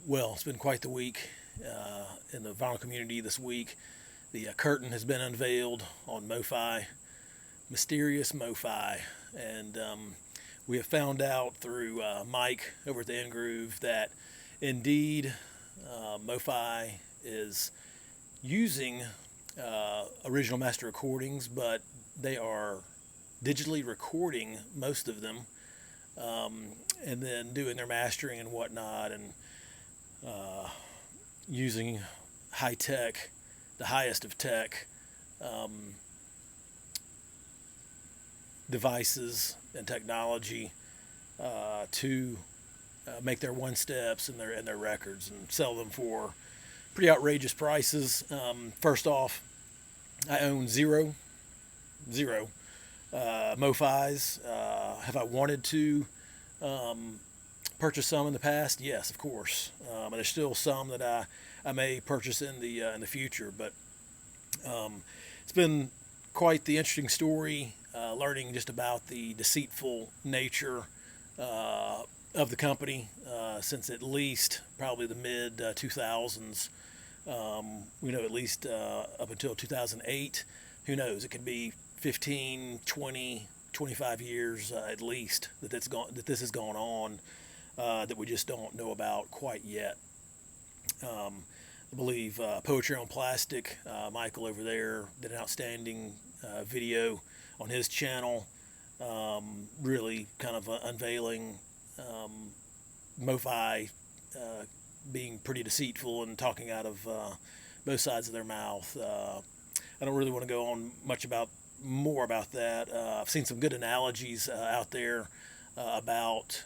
Well, it's been quite the week in the vinyl community this week. The curtain has been unveiled on MOFI, mysterious MOFI, and we have found out through Mike over at the End Groove that indeed MOFI is using original master recordings, but they are digitally recording most of them, and then doing their mastering and whatnot, and using high tech, the highest of tech devices and technology to make their one steps and their records and sell them for pretty outrageous prices. First off, I own zero MOFIs. Have I wanted to purchase some in the past? Yes, of course. And there's still some that I may purchase in the future. But it's been quite the interesting story, learning just about the deceitful nature of the company since at least probably the mid 2000s. We know at least up until 2008. Who knows? It could be 15, 20, 25 years at least that this has gone on, that we just don't know about quite yet. I believe Poetry on Plastic, Michael over there, did an outstanding video on his channel, really kind of unveiling MOFI being pretty deceitful and talking out of both sides of their mouth. I don't really want to go on much more about that. I've seen some good analogies out there about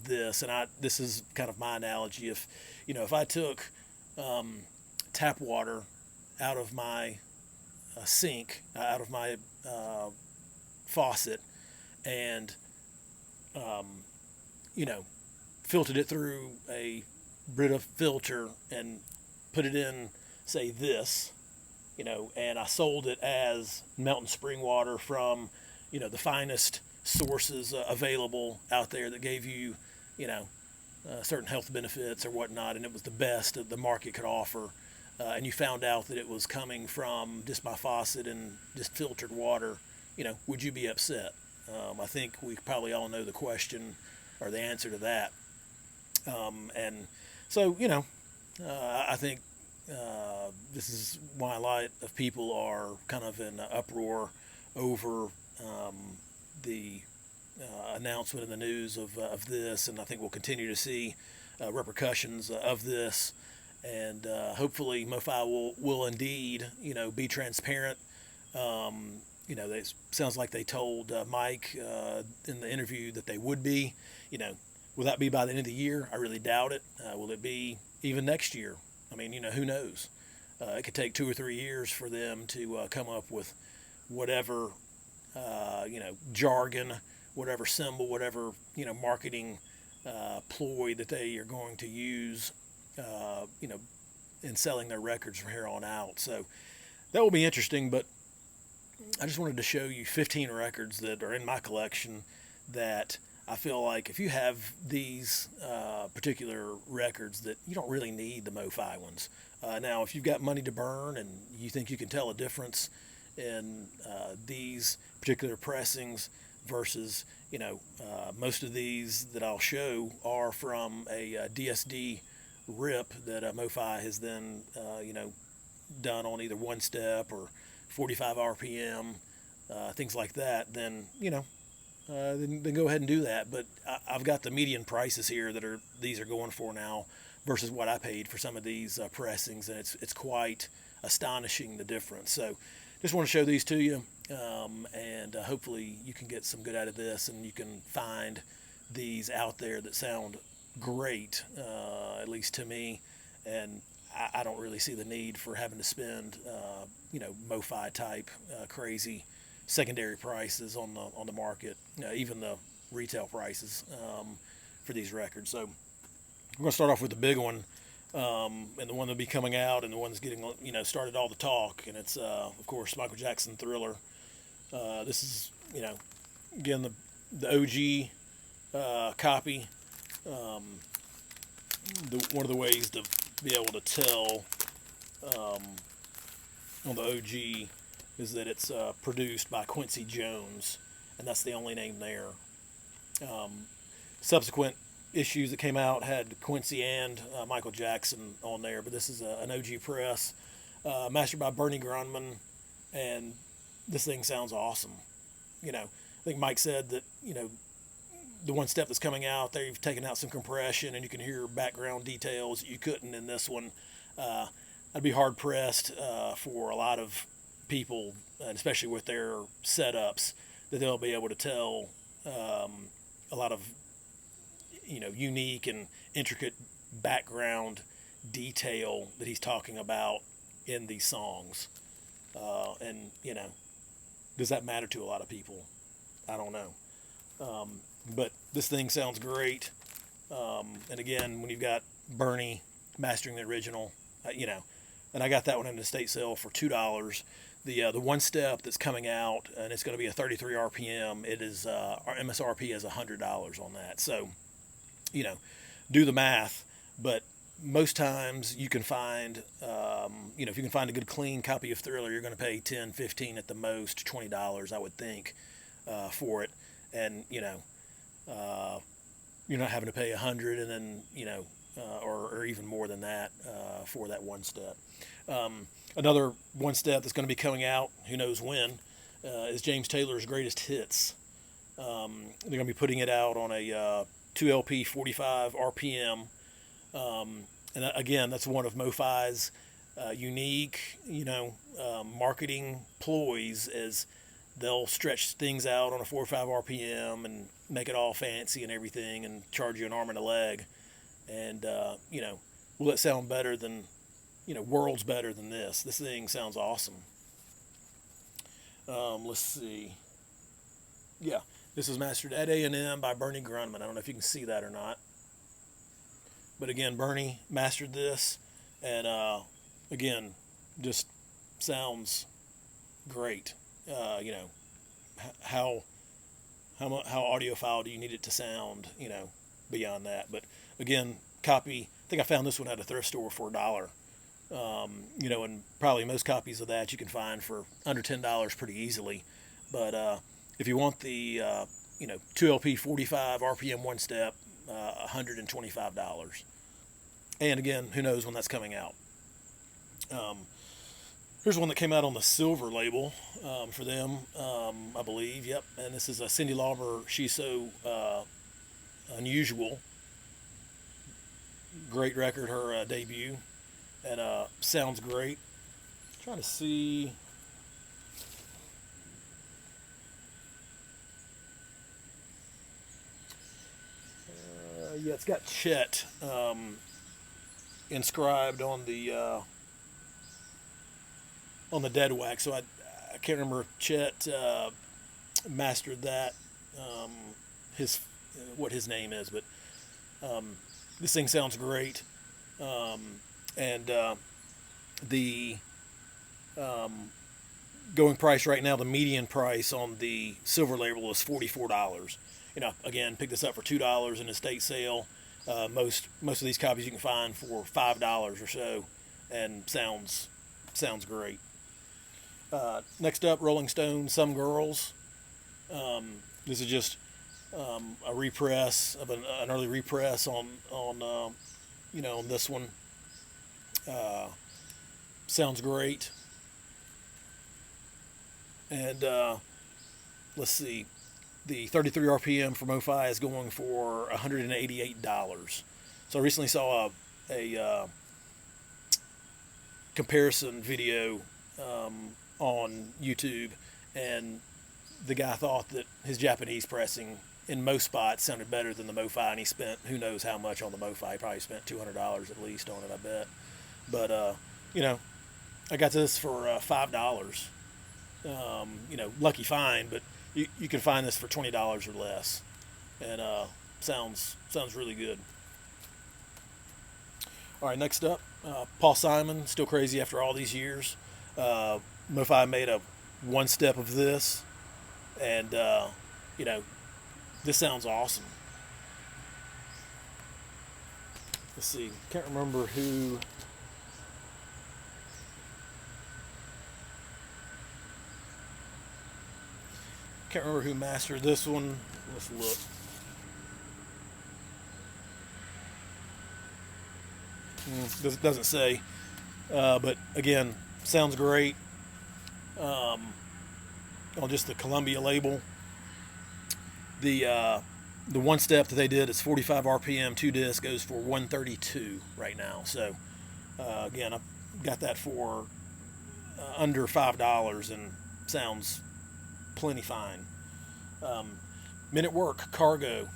this, and this is kind of my analogy. If I took tap water out of my sink, out of my faucet, and filtered it through a Brita filter and put it in, say, this, and I sold it as mountain spring water from, the finest sources available out there that gave you, certain health benefits or whatnot, and it was the best that the market could offer, and you found out that it was coming from just my faucet and just filtered water, would you be upset? I think we probably all know the question or the answer to that. And so, I think this is why a lot of people are kind of in uproar over the announcement in the news of this, and I think we'll continue to see repercussions of this, and hopefully MOFI will indeed, be transparent. It sounds like they told Mike in the interview that they would be. Will that be by the end of the year? I really doubt it. Will it be even next year? I mean, who knows? It could take 2 or 3 years for them to come up with whatever, jargon, whatever symbol, whatever, marketing ploy that they are going to use, in selling their records from here on out. So that will be interesting, but I just wanted to show you 15 records that are in my collection that I feel like if you have these particular records, that you don't really need the MOFI ones. Now, if you've got money to burn and you think you can tell a difference in these particular pressings versus, most of these that I'll show are from a DSD rip that MOFI has then, done on either one step or 45 RPM, things like that, then, then go ahead and do that. But I've got the median prices here that these are going for now versus what I paid for some of these pressings, and it's quite astonishing, the difference. So just want to show these to you, and hopefully you can get some good out of this, and you can find these out there that sound great, at least to me, and I don't really see the need for having to spend MOFI type crazy secondary prices on the market, even the retail prices for these records. So we're going to start off with the big one, and the one that'll be coming out, and the one that's getting started all the talk, and it's of course Michael Jackson Thriller. This is again the OG copy. one of the ways to be able to tell on the OG is that it's produced by Quincy Jones, and that's the only name there. Subsequent issues that came out had Quincy and Michael Jackson on there, but this is an OG press, mastered by Bernie Grunman, and this thing sounds awesome. I think Mike said that, the one step that's coming out, they've taken out some compression and you can hear background details that you couldn't in this one. I'd be hard pressed for a lot of people, and especially with their setups, that they'll be able to tell a lot of unique and intricate background detail that he's talking about in these songs. And does that matter to a lot of people? I don't know. But this thing sounds great. And again, when you've got Bernie mastering the original, and I got that one in the estate sale for $2. The one step that's coming out, and it's going to be a 33 RPM. It is our MSRP is $100 on that. So, do the math. But most times you can find, if you can find a good clean copy of Thriller, you're going to pay $10, $15 at the most, $20, I would think, for it. And you're not having to pay $100 and then or even more than that for that one step. Another one step that's going to be coming out, who knows when, is James Taylor's Greatest Hits. They're going to be putting it out on a 2LP 45 RPM. And again, that's one of MOFI's unique, marketing ploys, as they'll stretch things out on a 45 RPM and make it all fancy and everything and charge you an arm and a leg. And, will it sound better than, worlds better than this? This thing sounds awesome. Let's see. Yeah, this is mastered at A&M by Bernie Grunman. I don't know if you can see that or not. But again, Bernie mastered this, and again, just sounds great. How audiophile do you need it to sound? Beyond that. But again, copy. I think I found this one at a thrift store for $1. And probably most copies of that you can find for under $10 pretty easily. But if you want the 2LP 45 RPM one step, $125. And again, who knows when that's coming out. Here's one that came out on the silver label for them, I believe. Yep, and this is a Cyndi Lauper, She's So Unusual. Great record, her debut, and sounds great. Trying to see. Yeah, it's got Chet inscribed on the dead wax, so I can't remember if Chet mastered that, what his name is, but this thing sounds great. And the going price right now, the median price on the silver label is $44. Again, pick this up for $2 in a estate sale. Most of these copies you can find for $5 or so, and sounds great. Next up, Rolling Stone, Some Girls. This is just a repress of an early repress on this one. Sounds great. And let's see, the 33 RPM for MOFI is going for $188. So I recently saw a comparison video on YouTube, and the guy thought that his Japanese pressing in most spots sounded better than the MOFI, and he spent who knows how much on the MOFI. He probably spent $200 at least on it, I bet. But I got this for $5. Lucky find, but you can find this for $20 or less, and sounds really good. All right, next up, Paul Simon, Still Crazy After All These Years. MOFI made a one step of this, and this sounds awesome. let's see, can't remember who. Can't remember who mastered this one. Let's look. Doesn't say, but again, sounds great. On just the Columbia label, the one step that they did is 45 RPM, 2 disc, goes for 132 right now. So again, I got that for under $5 and sounds plenty fine. Men at Work Cargo,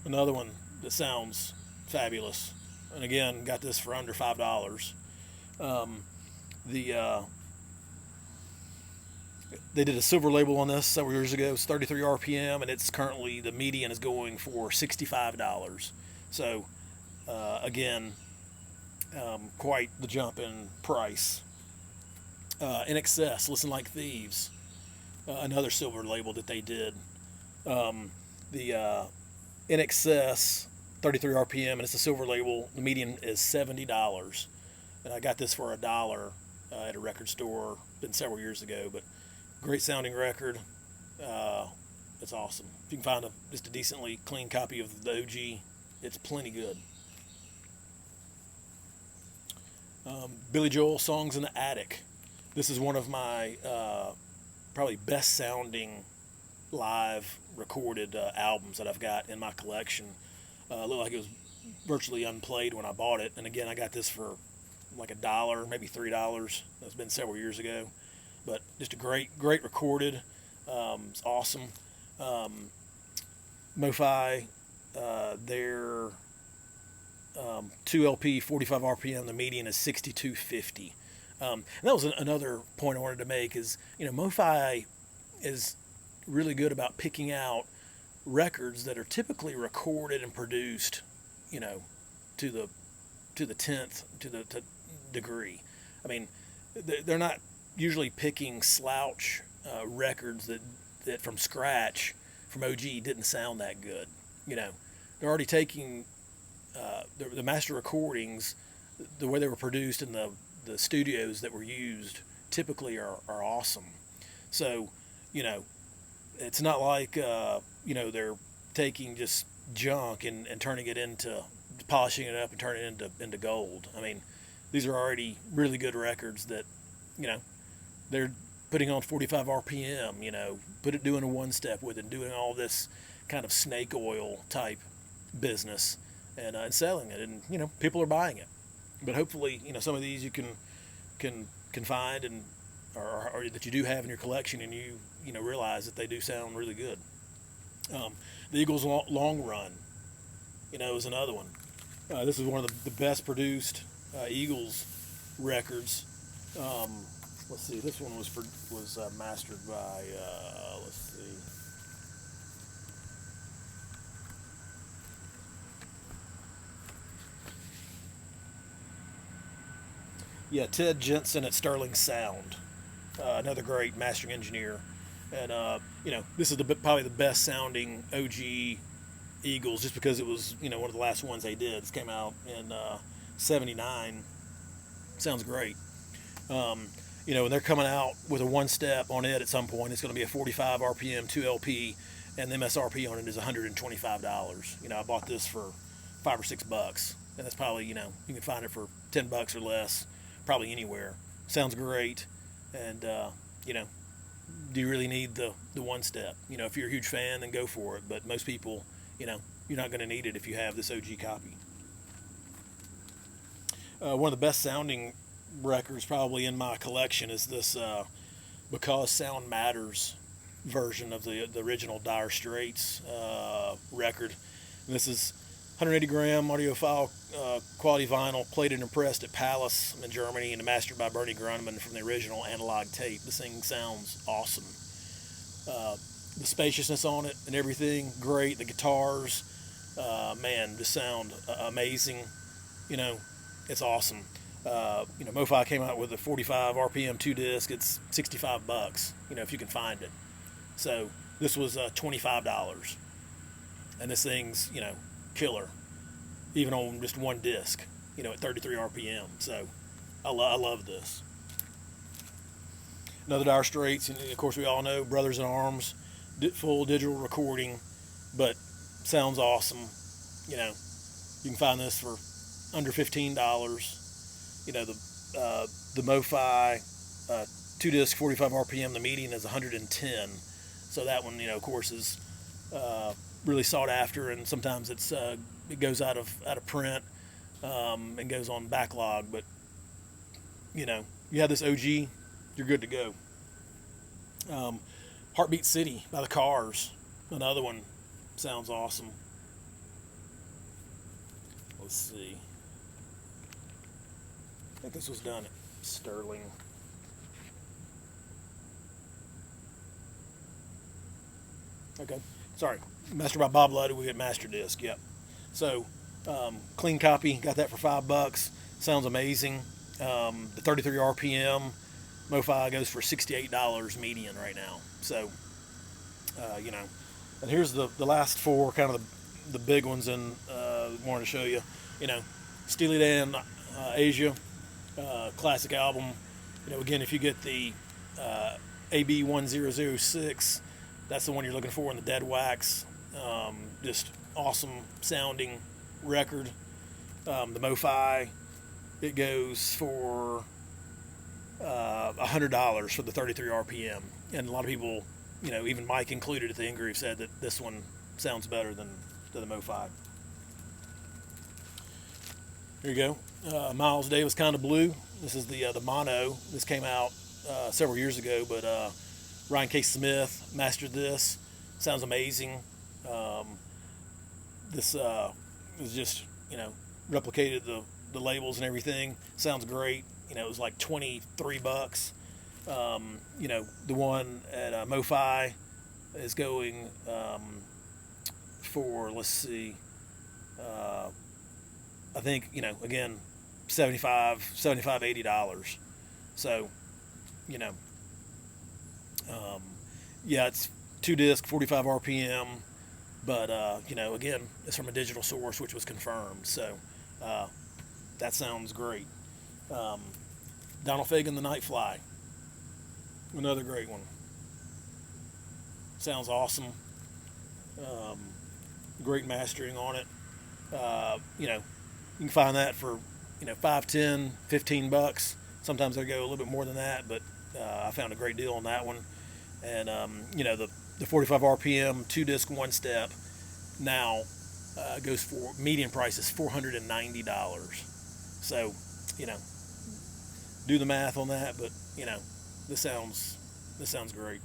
another one that sounds fabulous, and again, got this for under $5. The They did a silver label on this several years ago. It's 33 RPM, and it's currently, the median is going for $65. So again, quite the jump in price. In Excess, Listen Like Thieves, another silver label that they did. The In Excess, 33 RPM, and it's a silver label. The median is $70, and I got this for $1 at a record store. Been several years ago, but great sounding record. It's awesome. If you can find just a decently clean copy of the OG, it's plenty good. Billy Joel, Songs in the Attic. This is one of my probably best sounding live recorded albums that I've got in my collection. It looked like it was virtually unplayed when I bought it, and again, I got this for like $1, maybe $3. That's been several years ago, but just a great recorded. It's awesome. MOFI, their 2LP, 45 RPM. The median is 62.50. And that was another point I wanted to make is, MOFI is really good about picking out records that are typically recorded and produced, to the 10th degree. I mean, they're not usually picking slouch records that from scratch from OG didn't sound that good. They're already taking the master recordings, the way they were produced in the studios that were used typically are awesome. So, it's not like, they're taking just junk and turning it into, polishing it up and turning it into gold. I mean, these are already really good records that, they're putting on 45 RPM, doing a one step with it, doing all this kind of snake oil type business and selling it, and people are buying it. But hopefully, some of these you can find and or that you do have in your collection, and you realize that they do sound really good. The Eagles' Long Run, is another one. This is one of the best produced Eagles records. Let's see, this one was mastered by let's see. Yeah, Ted Jensen at Sterling Sound, another great mastering engineer, and this is probably the best sounding OG Eagles, just because it was one of the last ones they did. This came out in '79. Sounds great. And they're coming out with a one step on it at some point. It's going to be a 45 RPM 2LP, and the MSRP on it is $125. I bought this for $5 or $6, and that's probably you can find it for $10 or less, probably anywhere. Sounds great, and do you really need the one step? If you're a huge fan, then go for it. But most people, you're not going to need it if you have this OG copy. One of the best sounding records probably in my collection is this Because Sound Matters version of the original Dire Straits record. And this is 180 gram audiophile quality vinyl, plated and pressed at Palace in Germany, and mastered by Bernie Grunman from the original analog tape. This thing sounds awesome. The spaciousness on it and everything, great. The guitars, man, just sound amazing. It's awesome. MOFI came out with a 45 RPM 2 disc. It's $65, if you can find it. So this was $25, and this thing's killer. even on just one disc, at 33 RPM. So I love this. Another Dire Straits, and of course we all know Brothers in Arms, full digital recording, but sounds awesome. You can find this for under $15. The MOFI, 2-disc, 45 RPM. The median is 110. So that one, of course, is really sought after, and sometimes it goes out of print and goes on backlog. But you have this OG, you're good to go. Heartbeat City by the Cars, another one, sounds awesome. Let's see. I think this was done at Sterling. Okay, sorry. Mastered by Bob Ludwig, we get master disc. Yep. So, clean copy. Got that for $5. Sounds amazing. The 33 RPM MOFI goes for $68 median right now. So, and here's the last four, kind of the big ones, and wanted to show you. Steely Dan, Asia, classic album. Again, if you get the AB 1006, that's the one you're looking for in the dead wax. Just awesome sounding record. The MOFI, it goes for $100 for the 33 RPM, and a lot of people, even Mike included at the in-groove, said that this one sounds better than the MOFI. Here you go. Miles Davis Kind of Blue. This is the mono. This came out several years ago, but Ryan K. Smith mastered this. Sounds amazing. This was just, replicated the labels and everything. Sounds great. It was like $23. The one at MOFI is going for, let's see, I think, again, $75, $80. So, yeah, it's 2-disc, 45 RPM, but, again, it's from a digital source, which was confirmed. So, that sounds great. Donald Fagen, The Nightfly, another great one. Sounds awesome. Great mastering on it. You can find that for, $5, $10, $15. Sometimes they go a little bit more than that, but I found a great deal on that one. And, the 45 RPM, 2-disc, 1-step now goes for, median price is $490. So, do the math on that, but, this sounds great.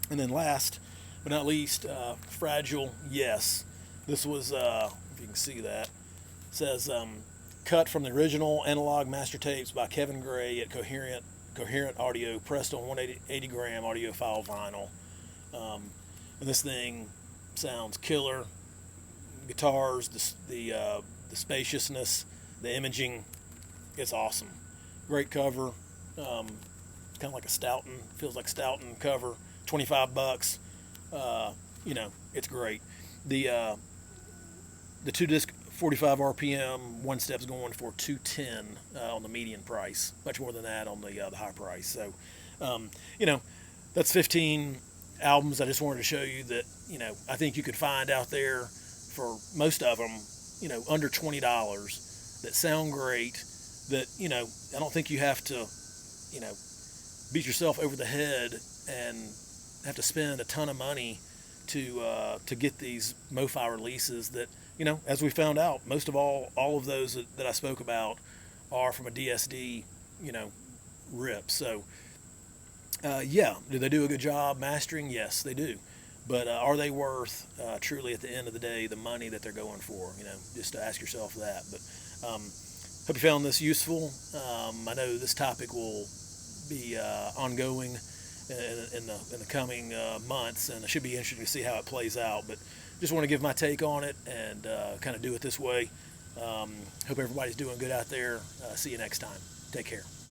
And then last but not least, Fragile Yes. This was, if you can see that, it says cut from the original analog master tapes by Kevin Gray at Coherent Audio, pressed on 180 gram audiophile vinyl. And this thing sounds killer. Guitars, the spaciousness, the imaging, it's awesome. Great cover, kind of like a Stoughton, feels like Stoughton cover. $25. It's great. The 2-disc 45 RPM 1-step's going for $210 on the median price, much more than that on the high price. So, that's 15 albums. I just wanted to show you that, I think you could find out there for most of them, under $20 that sound great, that, I don't think you have to, beat yourself over the head and have to spend a ton of money to get these MOFI releases that, as we found out, most of all of those that I spoke about are from a DSD, rip. So, yeah, do they do a good job mastering? Yes, they do. But are they worth, truly, at the end of the day, the money that they're going for? Just to ask yourself that. But hope you found this useful. I know this topic will be ongoing in the coming months, and it should be interesting to see how it plays out. But just want to give my take on it and kind of do it this way. Hope everybody's doing good out there. See you next time. Take care.